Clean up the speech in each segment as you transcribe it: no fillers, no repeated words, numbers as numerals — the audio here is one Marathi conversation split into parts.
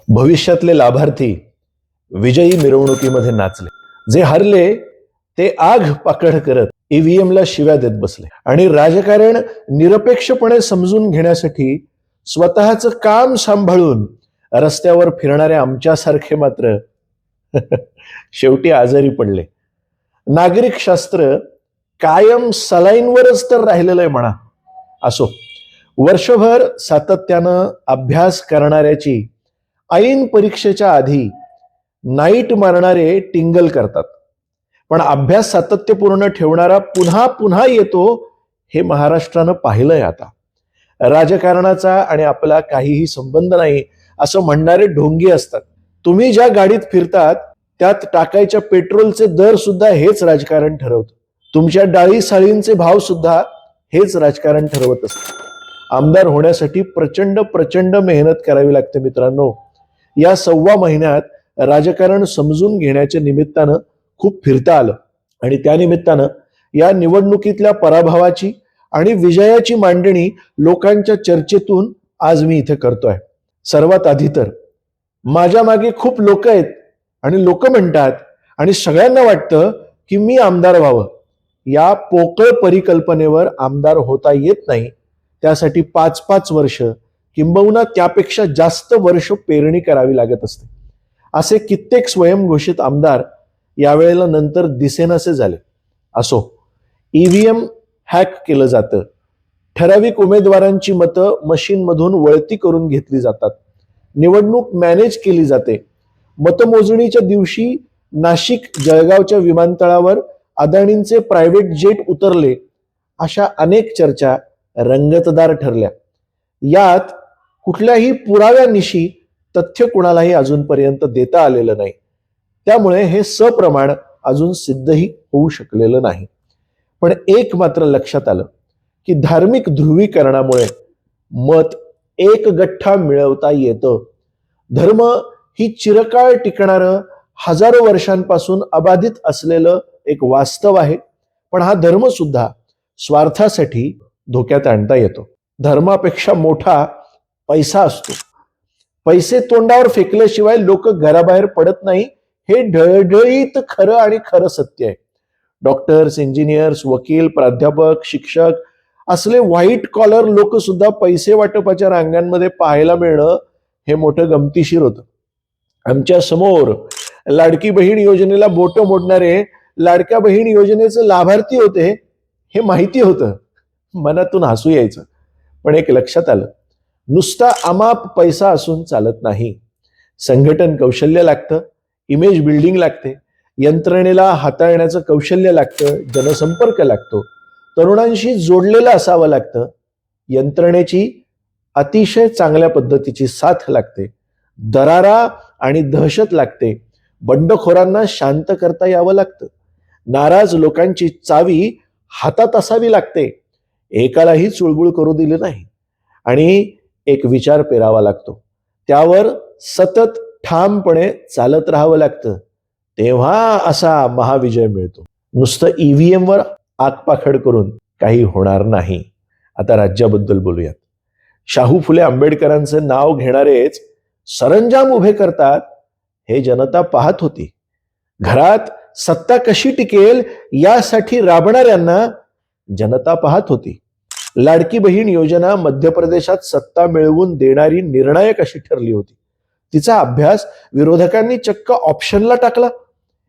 भविष्यातले लाभार्थी विजयी मिरवणुकीमध्ये नाचले. जे हरले ते आग पाकड करत ईव्हीएमला शिव्या देत बसले आणि राजकारण निरपेक्षपणे समजून घेण्यासाठी स्वतःचं काम सांभाळून रस्त्यावर फिरणारे आमच्यासारखे मात्र शेवटी आजारी पडले. नागरिक शास्त्र कायम सलाईनवरच तर राहिलेलं आहे म्हणा. असो, वर्षभर सातत्यानं अभ्यास करणाऱ्याची ऐन परीक्षेच्या आधी नाईट मारणारे टिंगल करतात, पण अभ्यास सातत्यपूर्ण ठेवणारा पुन्हा पुन्हा येतो हे महाराष्ट्रानं पाहिलंय. आता राजकारणाचा आणि आपला काहीही संबंध नाही असं म्हणणारे ढोंगी असतात. तुम्ही ज्या गाडीत फिरतात त्यात टाकायच्या पेट्रोलचे दर सुद्धा हेच राजकारण ठरवतं. तुमच्या डाळी साळींचे भाव सुद्धा हेच राजकारण ठरवत असतं. आमदार होण्यासाठी प्रचंड प्रचंड मेहनत करावी लागते मित्रांनो. या 1.25 महिन्यात राजकारण समजून घेण्याच्या निमित्तानं खूप फिरता आलं आणि त्या निमित्तानं या निवडणुकीतल्या पराभवाची आणि विजयाची मांडणी लोकांच्या चर्चेतून आज मी इथे करतोय. सर्वात आधी तर माझ्या मागे खूप लोक आहेत आणि लोक म्हणतात आणि सगळ्यांना वाटतं की मी आमदार व्हावं. या पोकळ परिकल्पनेवर आमदार होता येत नाही. त्यासाठी 5-5 वर्ष किंबहुना त्यापेक्षा जास्त वर्ष पेरणी करावी लागत असते. असे कित्येक स्वयंघोषित आमदार यावेळेला नंतर दिसेनासे झाले. असो, ईव्हीएम हॅक केलं जातं, ठराविक उमेदवारांची मतं मशीनमधून वळती करून घेतली जातात, निवडणूक मॅनेज केली जाते. मतमोजणीच्या दिवशी नाशिक जळगावच्या विमानतळावर अदानींचे प्रायव्हेट जेट उतरले, अशा अनेक चर्चा रंगतदार ठरल्या. यात कुठल्याही पुराव्यानिशी तथ्य कुणालाही अजूनपर्यंत देता आलेलं नाही. त्यामुळे हे सप्रमाण अजून सिद्धही होऊ शकलेलं नाही. पण एक मात्र लक्षात आलं की धार्मिक ध्रुवीकरणामुळे मत एक गठ्ठा मिळवता येतं. धर्म ही चिरकाळ टिकणारं, हजारो वर्षांपासून अबाधित असलेलं एक वास्तव आहे. पण हा धर्म सुद्धा स्वार्थासाठी धोक्यात आणता येतो. धर्मापेक्षा मोठा पैसा असतो. पैसे तोंडावर फेकल्याशिवाय लोक घराबाहेर पडत नाही, हे ढळढळीत खरं आणि खरं सत्य आहे. डॉक्टर्स, इंजिनियर्स, वकील, प्राध्यापक, शिक्षक असले व्हाईट कॉलर लोक सुद्धा पैसे वाटपाच्या रांगांमध्ये पाहायला मिळणं हे मोठं गमतीशीर होतं. आमच्या समोर लाडकी बहीण योजनेला बोटं मोडणारे लाडक्या बहीण योजनेचे लाभार्थी होते हे माहिती होतं. मनातून हसू यायचं. पण एक लक्षात आलं, नुसता अमाप पैसा असून चालत नाही. संघटन कौशल्य लागतं, इमेज बिल्डिंग लागते, यंत्रणेला हाताळण्याचं कौशल्य लागतं, जनसंपर्क लागतो, तरुणांशी जोडलेलं असावं लागतं, यंत्रणेची अतिशय चांगल्या पद्धतीची साथ लागते, दरारा आणि दहशत लागते, बंडखोरांना शांत करता यावं लागतं, नाराज लोकांची चावी हातात असावी लागते, एकालाही चुळबुळ करू दिली नाही आणि एक विचार पेरावा लागतो. त्यावर सतत ठामपणे चालत राहावं लागतं. तेव्हा असा महाविजय मिळतो. नुसतं ईव्हीएम वर आगपाखड करून काही होणार नाही. आता राज्याबद्दल बोलूयात. शाहू फुले आंबेडकरांचं नाव घेणारेच सरंजाम उभे करतात हे जनता पाहत होती. घरात सत्ता कशी टिकेल यासाठी राबणाऱ्यांना जनता पाहत होती. लाडकी बहीण योजना मध्य प्रदेशात सत्ता मिळवून देणारी निर्णायक अशी ठरली होती. तिचा अभ्यास विरोधकांनी चक्क ऑप्शनला टाकला.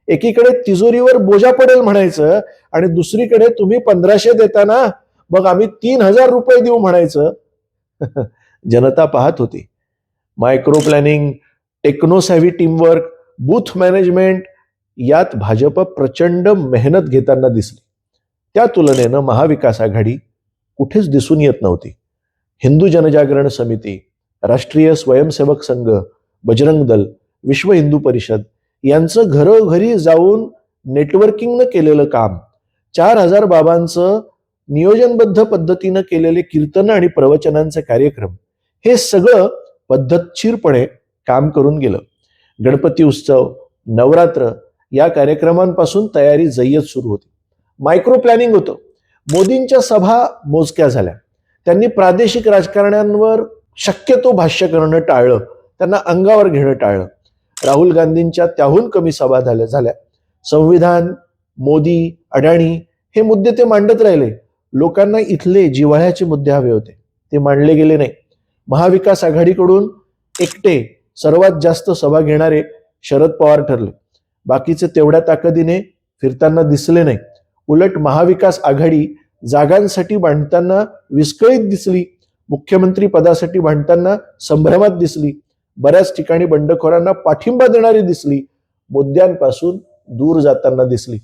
एकीकडे तिजोरीवर बोजा पडेल म्हणायचं आणि दुसरीकडे तुम्ही 1500 देताना मग आम्ही 3000 रुपये देऊ म्हणायचं. जनता पाहत होती. Micro planning, techno-savvy teamwork, booth management यात भाजप प्रचंड मेहनत घेताना दिसली. त्या तुलनेनं महाविकास आघाडी कुठेच दिसून येत नव्हती. हिंदू जनजागरण समिती, राष्ट्रीय स्वयंसेवक संघ, बजरंग दल, विश्व हिंदू परिषद यांचं घरोघरी जाऊन नेटवर्किंगनं केलेलं काम, 4000 बाबांचं नियोजनबद्ध पद्धतीनं केलेले कीर्तन आणि प्रवचनांचे कार्यक्रम, हे सगळं पद्धतशीरपणे काम करून गेलं. गणपती उत्सव, नवरात्र या कार्यक्रमांपासून तयारी जय्यत सुरू होती. मायक्रो प्लॅनिंग होतं. मोदींच्या सभा मोजक्या झाल्या. त्यांनी प्रादेशिक राजकारण्यांवर शक्यतो भाष्य करणं टाळलं. त्यांना अंगावर घेणं टाळलं. राहुल गांधींच्या त्याहून कमी सभा झाल्या. संविधान, मोदी, अडाणी हे मुद्दे ते मांडत राहिले. लोकांना इथले जिव्हाळ्याचे मुद्दे हवे होते, ते मांडले गेले नाही. महाविकास आघाडीकडून एकटे सर्वात जास्त सभा घेणारे शरद पवार ठरले. बाकीचे तेवढ्या ताकदीने फिरताना दिसले नाही. उलट महाविकास आघाडी जागांसाठी भांडताना विस्कळीत दिसली. मुख्यमंत्री पदासाठी भांडताना संभ्रमात दिसली. बऱ्याच ठिकाणी बंडखोरांना पाठिंबा देणारी दिसली. मुद्द्यांपासून दूर जाताना दिसली.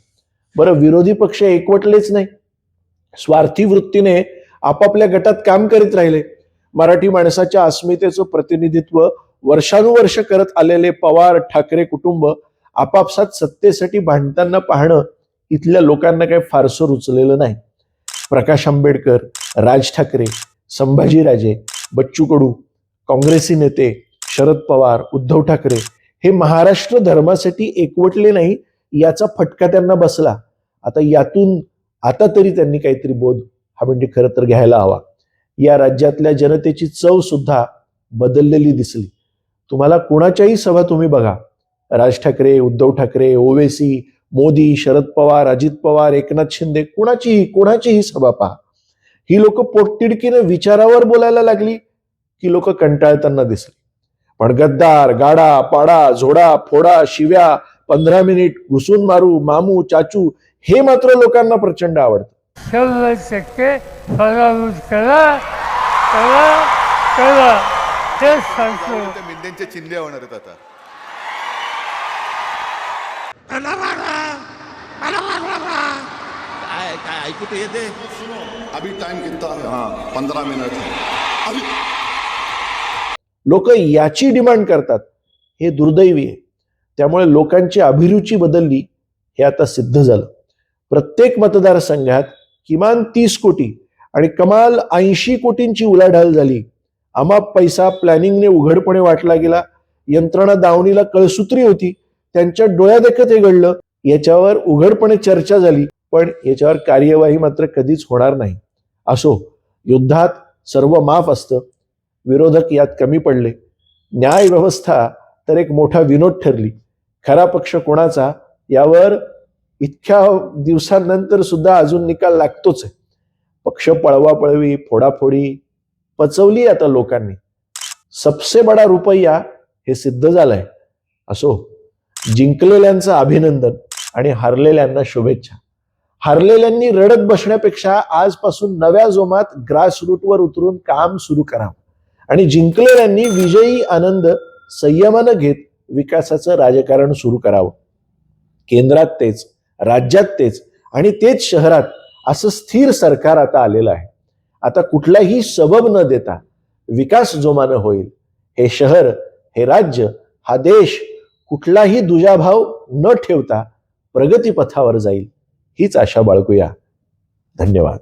बरं, विरोधी पक्ष एकवटलेच नाही. स्वार्थी वृत्तीने आपापल्या गटात काम करीत राहिले. मराठी माणसाच्या अस्मितेचं प्रतिनिधित्व वर्षानुवर्ष करत आलेले पवार ठाकरे कुटुंब आपापसात सत्तेसाठी भांडताना पाहणं इथल्या लोकांना काही फारसं रुचलेलं नाही. प्रकाश आंबेडकर, राज ठाकरे, संभाजीराजे, बच्चू कडू, काँग्रेसी नेते शरद पवार, उद्धव ठाकरे हे महाराष्ट्र धर्मासाठी एकवटले नाही, याचा फटका त्यांना बसला. आता तरी त्यांनी काहीतरी बोध हा म्हणजे खरं तर घ्यायला हवा. या राज्यातल्या जनतेची चव सुद्धा बदललेली दिसली. तुम्हाला कोणाच्याही सभा तुम्ही बघा, राज ठाकरे, उद्धव ठाकरे, ओवेसी, मोदी, शरद पवार, अजित पवार, एकनाथ शिंदे, कोणाचीही सभा पहा, ही लोक पोटतिडकीने विचारावर बोलायला लागली की लोक कंटाळताना दिसली. पण गद्दार, गाडा, पाडा, झोडा, फोडा, शिव्या, 15 मिनिट घुसून मारू, मामू, चाचू हे मात्र लोकांना प्रचंड आवडतं. 100% पराभूत करा. तेच सांगतो. मिंद्यांच्या चिंध्या होणार आहेत आता. काय ऐकू तर येते. अभी टाइम कितना है? हाँ 15 मिनिट. लोक याची डिमांड करतात, हे दुर्दैवी आहे. त्यामुळे लोकांची अभिरुची बदलली हे आता सिद्ध झालं. प्रत्येक मतदारसंघात किमान 30 कोटी आणि कमाल 80 कोटींची उलाढाल झाली. अमाप पैसा प्लॅनिंगने उघडपणे वाटला गेला. यंत्रणा दावणीला कळसूत्री होती, त्यांच्या डोळ्यादेखत हे घडलं. याच्यावर उघडपणे चर्चा झाली, पण याच्यावर कार्यवाही मात्र कधीच होणार नाही. असो, युद्धात सर्व माफ असतं. विरोधक यात कमी पडले. न्याय व्यवस्था तर एक मोठा विनोद ठरली. खरा पक्ष कोणाचा यावर इतक्या दिवसांनंतर सुद्धा अजून निकाल लागतोच आहे. पक्ष पळवापळवी, फोडाफोडी पचवली आता लोकांनी. सबसे बडा रुपया हे सिद्ध झालंय. असो, जिंकलेल्यांचं अभिनंदन आणि हारलेल्यांना शुभेच्छा. हारलेल्यांनी रडत बसण्यापेक्षा आजपासून नव्या जोमात ग्रासरूटवर उतरून काम सुरू करावं आणि जिंकलेल्यांनी विजयी आनंद संयमानं घेत विकासाचं राजकारण सुरू करावं. केंद्रात तेच, राज्यात तेच आणि तेच शहरात असं स्थिर सरकार आता आलेलं आहे. आता कुठलाही सबब न देता विकास जोमानं होईल. हे शहर, हे राज्य, हा देश कुठलाही दुजाभाव न ठेवता प्रगतीपथावर जाईल, हीच आशा बाळगूया. धन्यवाद.